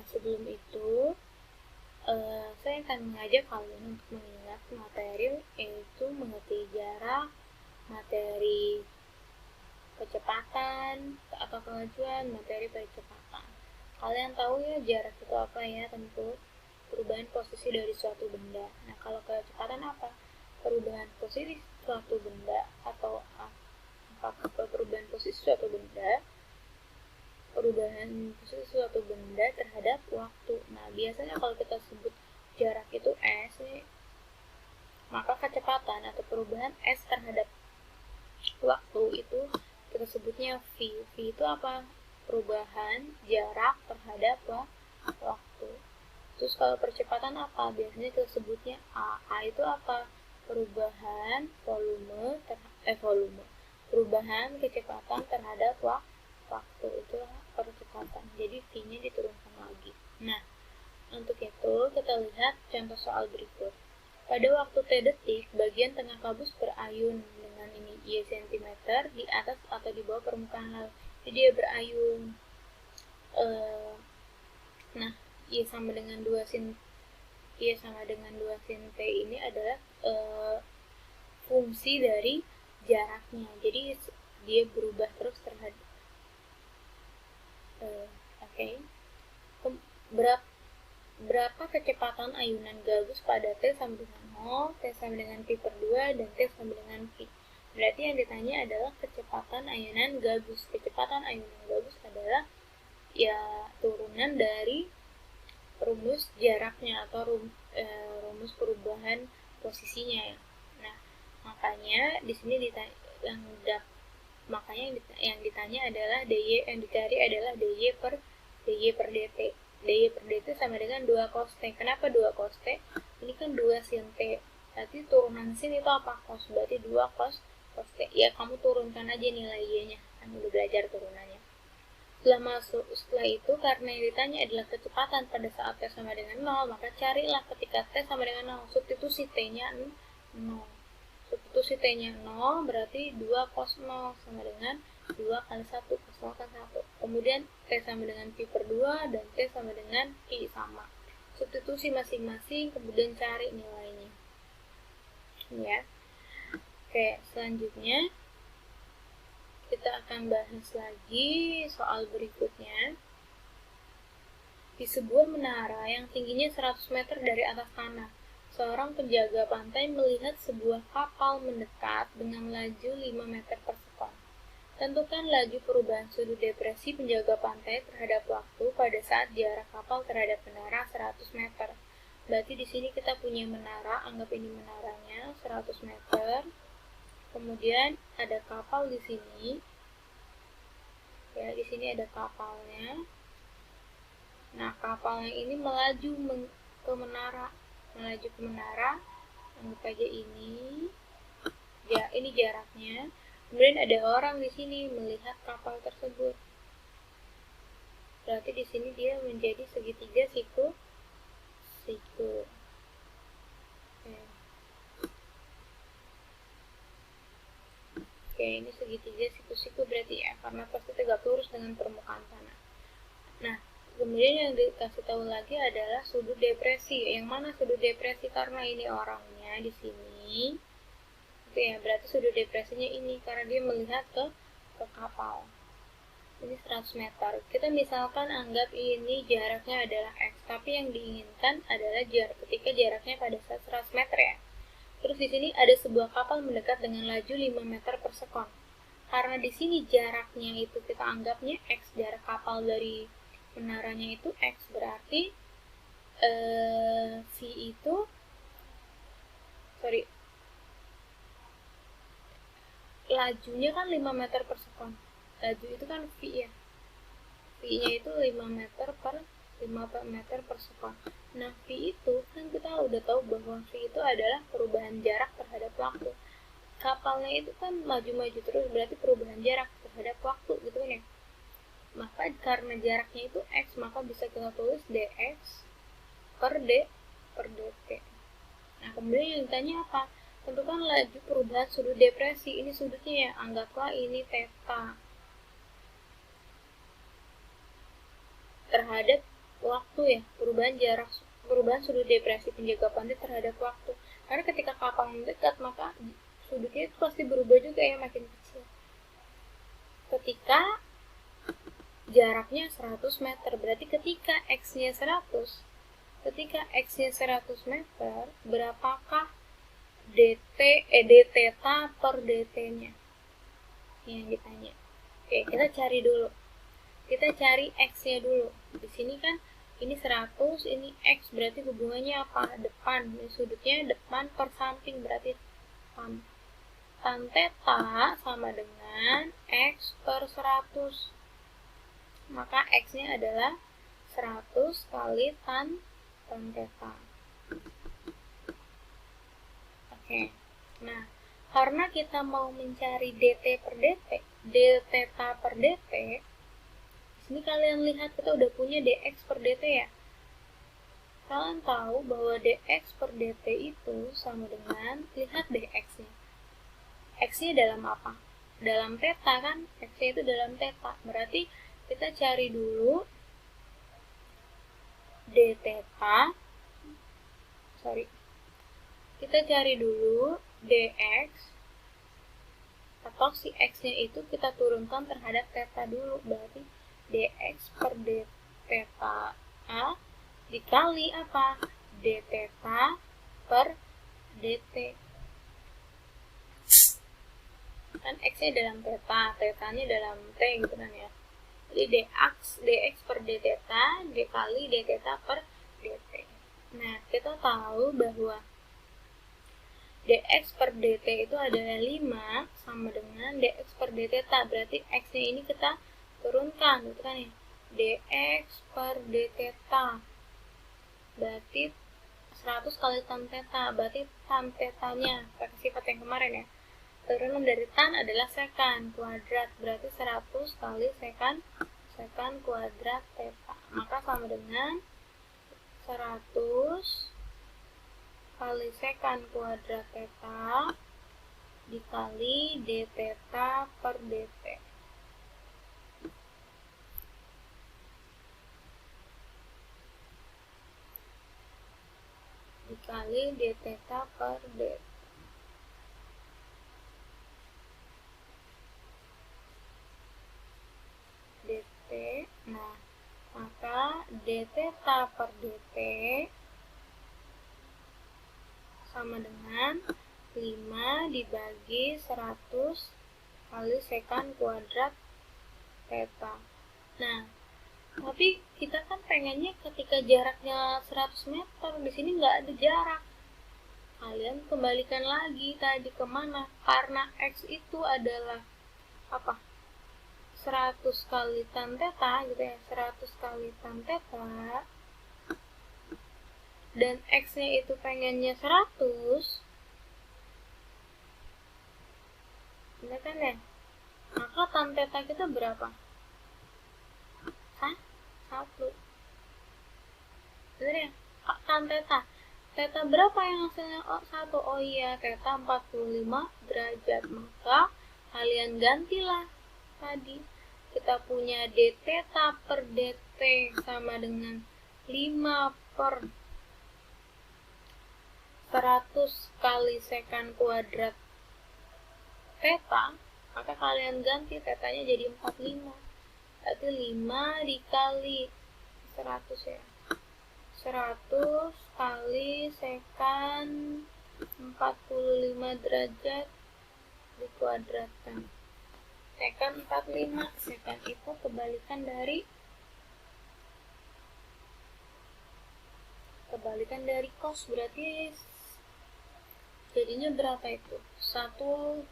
sebelum itu saya akan mengajak kalian untuk mengingat materi, yaitu mengerti jarak, materi kecepatan atau kemajuan, materi kecepatan. Kalian tahu ya jarak itu apa ya? Tentu perubahan posisi dari suatu benda. Nah, kalau kecepatan apa? Perubahan posisi suatu benda atau apakah perubahan posisi suatu benda? Perubahan posisi suatu benda terhadap waktu. Nah, biasanya kalau kita sebut jarak itu S nih, maka kecepatan atau perubahan S terhadap waktu itu kita sebutnya V. V itu apa? Perubahan jarak terhadap waktu. Terus kalau percepatan apa? Biasanya kita sebutnya A. A itu apa? Perubahan volume. Perubahan kecepatan terhadap waktu, itu percepatan. Jadi V-nya diturunkan lagi. Nah, untuk itu kita lihat contoh soal berikut. Pada waktu T detik, bagian tengah kabus berayun dengan ini Y cm di atas atau di bawah permukaan laut. Jadi dia berayun. Nah, Y sama dengan 2 sin T ini adalah fungsi dari jaraknya. Jadi dia berubah terus terhadap berapa kecepatan ayunan gabus pada T sama dengan 0, T sama dengan Pi per 2, dan T sama dengan Pi. Berarti yang ditanya adalah kecepatan ayunan gabus. Kecepatan ayunan gabus adalah ya turunan dari rumus jaraknya atau rumus perubahan posisinya. Nah, makanya di sini yang ditanya adalah DY, yang dicari adalah DY per DT. DY per DT sama dengan 2 cos T. Kenapa 2 cos T? Ini kan 2 sin T. Berarti turunan sin itu apa? Cos. Berarti 2 cos T. Ya, kamu turunkan aja nilai Y-nya. Kan udah belajar turunannya. Setelah itu, karena yang ditanya adalah kecepatan pada saat T sama dengan 0, maka carilah ketika T sama dengan 0. Substitusi T-nya 0. Substitusi T-nya 0 berarti 2 cos 0 sama dengan 2 kali 1, cos 0 kan 1. Kemudian T sama dengan Pi per 2 dan T sama dengan Pi sama. Substitusi masing-masing, kemudian cari nilainya. Ya. Oke, selanjutnya kita akan bahas lagi soal berikutnya. Di sebuah menara yang tingginya 100 meter dari atas tanah, seorang penjaga pantai melihat sebuah kapal mendekat dengan laju 5 meter per sekon. Tentukan laju perubahan sudut depresi penjaga pantai terhadap waktu pada saat jarak kapal terhadap menara 100 meter. Berarti di sini kita punya menara, anggap ini menaranya 100 meter. Kemudian ada kapal di sini. Ya, di sini ada kapalnya. Nah, kapalnya ini melaju ke menara. Anggap aja ini. Ya, ini jaraknya. Kemudian ada orang di sini melihat kapal tersebut. Berarti di sini dia menjadi segitiga siku. Oke, ini segitiga siku berarti ya, karena pasti tegak lurus dengan permukaan tanah. Nah, kemudian yang dikasih tahu lagi adalah sudut depresi. Yang mana sudut depresi? Karena ini orangnya di sini. Oke ya, berarti sudut depresinya ini karena dia melihat ke kapal. Ini 100 meter. Kita misalkan anggap ini jaraknya adalah X, tapi yang diinginkan adalah ketika jaraknya pada saat 100 meter ya. Terus di sini ada sebuah kapal mendekat dengan laju 5 meter per sekon. Karena di sini jaraknya itu kita anggapnya X, jarak kapal dari menaranya itu X, berarti V itu lajunya kan 5 meter per sekon. Laju itu kan V ya. V-nya itu 5 meter per sekon. Nah, V itu kan kita udah tahu bahwa V itu adalah perubahan jarak terhadap waktu. Kapalnya itu kan maju-maju terus, berarti perubahan jarak terhadap waktu gitu kan ya. Maka karena jaraknya itu X, maka bisa kita tulis dx per dt. Nah, kemudian yang ditanya apa? Tentukan laju perubahan sudut depresi. Ini sudutnya ya, anggaplah ini theta terhadap waktu ya, perubahan sudut depresi penjaga pantai terhadap waktu. Karena ketika kapal mendekat, maka sudutnya itu pasti berubah juga ya, makin kecil. Ketika jaraknya 100 meter, berarti ketika X-nya 100, ketika X-nya 100 meter, berapakah d theta per dt-nya? Yang ditanya. Oke, kita cari dulu. Kita cari X-nya dulu. Di sini kan ini 100, ini X, berarti hubungannya apa? Depan. Ini sudutnya depan per samping, berarti tan. Tan theta sama dengan X per 100. Maka X-nya adalah 100 kali tan theta. Oke. Nah, karena kita mau mencari dt per dt, d theta per dt, ini kalian lihat kita udah punya dx per dt ya. Kalian tahu bahwa dx per dt itu sama dengan, lihat dx-nya. X-nya dalam apa? Dalam theta kan? X-nya itu dalam theta. Berarti kita cari dulu d theta. Kita cari dulu dx, atau si x-nya itu kita turunkan terhadap theta dulu. Berarti dx per d theta a dikali apa? D theta per dt. Kan x-nya dalam theta, theta-nya dalam t gitu kan ya. Jadi dx per d theta dikali d theta per dt. Nah, kita tahu bahwa dx per dt itu adalah 5 sama dengan dx per d theta. Berarti x-nya ini kita turunkan, gitu kan ya. dx per d theta berarti 100 kali tan theta, berarti tan theta-nya pakai sifat yang kemarin ya. Turunan dari tan adalah sekan kuadrat, berarti 100 kali sekan kuadrat theta. Maka sama dengan 100 kali sekan kuadrat theta dikali d theta per dt. Dikali d theta per dt. dt. Nah, maka d theta per dt sama dengan 5 dibagi 100 kali sekan kuadrat theta. Nah, tapi kita kan pengennya ketika jaraknya 100 meter, di sini nggak ada jarak. Kalian kembalikan lagi tadi kemana? Karena X itu adalah apa? 100 kali tan theta gitu ya, 100 kali tan theta. Dan X-nya itu pengennya 100. Benar kan ya? Maka tan theta kita berapa? 1. Benar ya? Tan theta. Theta berapa yang hasilnya? 1. Oh iya, theta 45 derajat. Maka kalian gantilah tadi. Kita punya d theta per dt sama dengan 5 per 100 kali sekan kuadrat theta. Maka kalian ganti theta-nya jadi 45. Berarti 5 dikali 100 ya. 100 kali sekan 45 derajat dikuadratkan. Sekan 45. Sekan itu kebalikan cos. Berarti jadinya berapa itu? 1.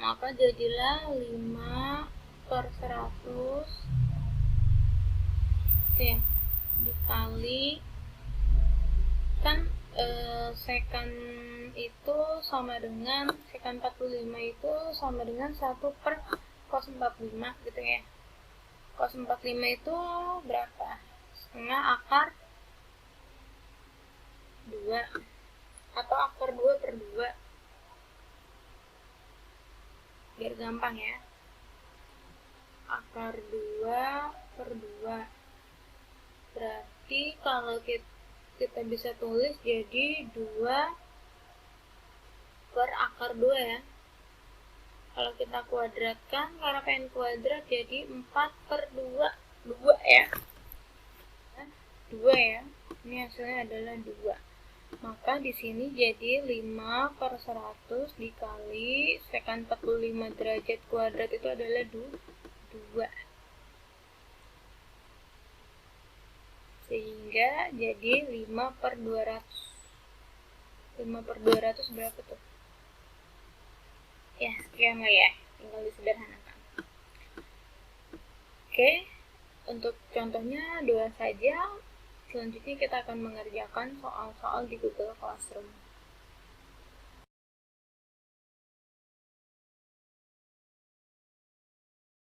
Maka jadilah 5 per 100 ya, dikali kan sekan itu sama dengan sekan 45 itu sama dengan 1 per cos 45 gitu ya. Cos 45 itu berapa? Setengah akar 2 atau akar 2 per 2 biar gampang ya. Akar 2 per 2. Berarti kalau kita bisa tulis jadi 2 per akar 2 ya. Kalau kita kuadratkan, karena pengen kuadrat jadi 4 per 2. 2 ya. 2 ya. Ini hasilnya adalah 2. Maka di sini jadi 5 per 100 dikali sekan 45 derajat kuadrat itu adalah 2. Sehingga jadi 5 per 200. 5 per 200 berapa tuh? Ya, sekian lah ya. Tinggal disederhanakan. Oke, untuk contohnya 2 saja. Selanjutnya kita akan mengerjakan soal-soal di Google Classroom.